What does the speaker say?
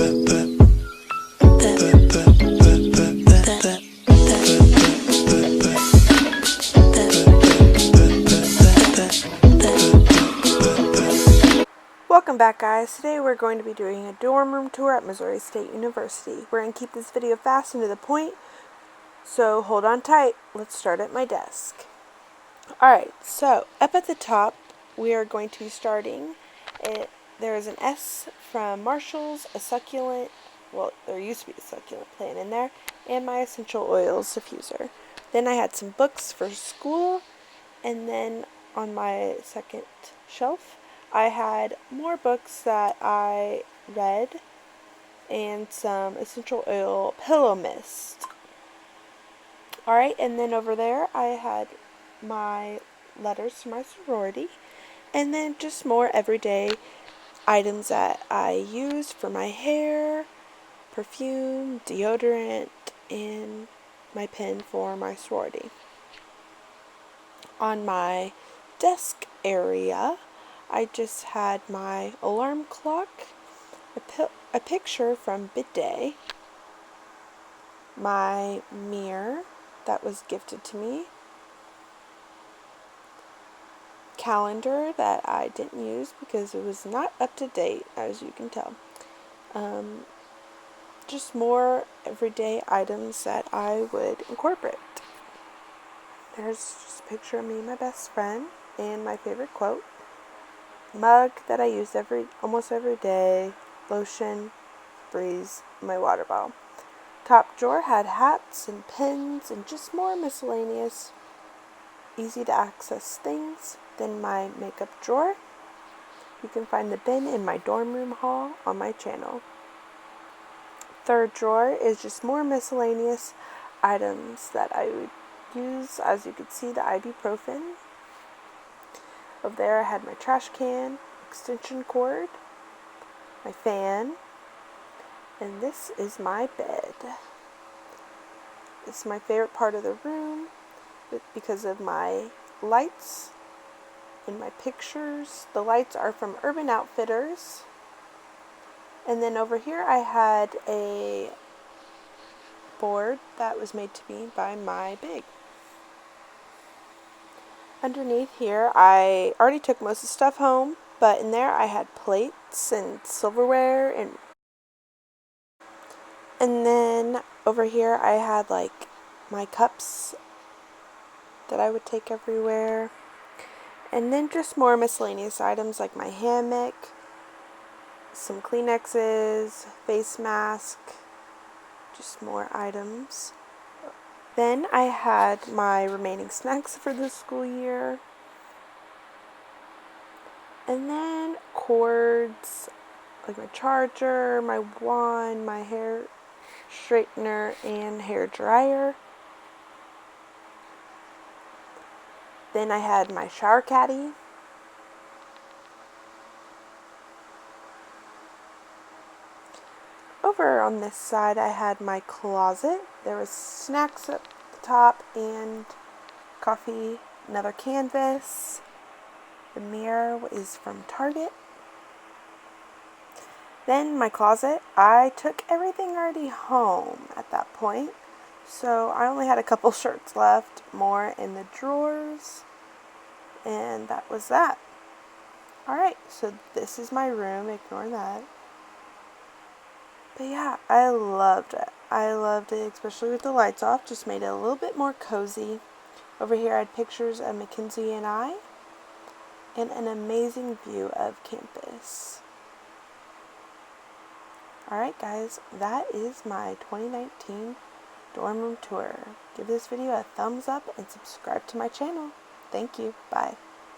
Welcome back, guys. Today we're going to be doing a dorm room tour at Missouri State University. We're going to keep this video fast and to the point, so hold on tight. Let's start at my desk. Alright, so up at the top we are going to be starting. There is an S from Marshall's, a succulent, well, there used to be a succulent plant in there, and my essential oils diffuser. Then I had some books for school, and then on my second shelf I had more books that I read and some essential oil pillow mist. Alright, and then over there I had my letters to my sorority, and then just more everyday items that I use for my hair, perfume, deodorant, and my pen for my sorority. On my desk area, I just had my alarm clock, a picture from Bidet, my mirror that was gifted to me, calendar that I didn't use because it was not up to date, as you can tell. Just more everyday items that I would incorporate. There's just a picture of me and my best friend, and my favorite quote. Mug that I use almost every day, lotion, breeze, my water bottle. Top drawer had hats and pins and just more miscellaneous, easy to access things. Then my makeup drawer. You can find the bin in my dorm room haul on my channel. Third drawer is just more miscellaneous items that I would use. As you can see, the ibuprofen. Over there I had my trash can, extension cord, my fan, and this is my bed. This is my favorite part of the room because of my lights in my pictures. The lights are from Urban Outfitters. And then over here I had a board that was made to me by my big. Underneath here, I already took most of the stuff home, but in there I had plates and silverware, and then over here I had like my cups that I would take everywhere, and then just more miscellaneous items like my hammock, some Kleenexes, face mask, just more items. Then I had my remaining snacks for the school year. And then cords, like my charger, my wand, my hair straightener, and hair dryer. Then I had my shower caddy. Over on this side I had my closet. There was snacks up the top and coffee, another canvas. The mirror is from Target. Then my closet, I took everything already home at that point. So I only had a couple shirts left, more in the drawers, and that was that. Alright, so this is my room, ignore that. But yeah, I loved it. I loved it, especially with the lights off. Just made it a little bit more cozy. Over here I had pictures of Mackenzie and I, and an amazing view of campus. Alright guys, that is my 2019 dorm room tour. Give this video a thumbs up and subscribe to my channel. Thank you. Bye.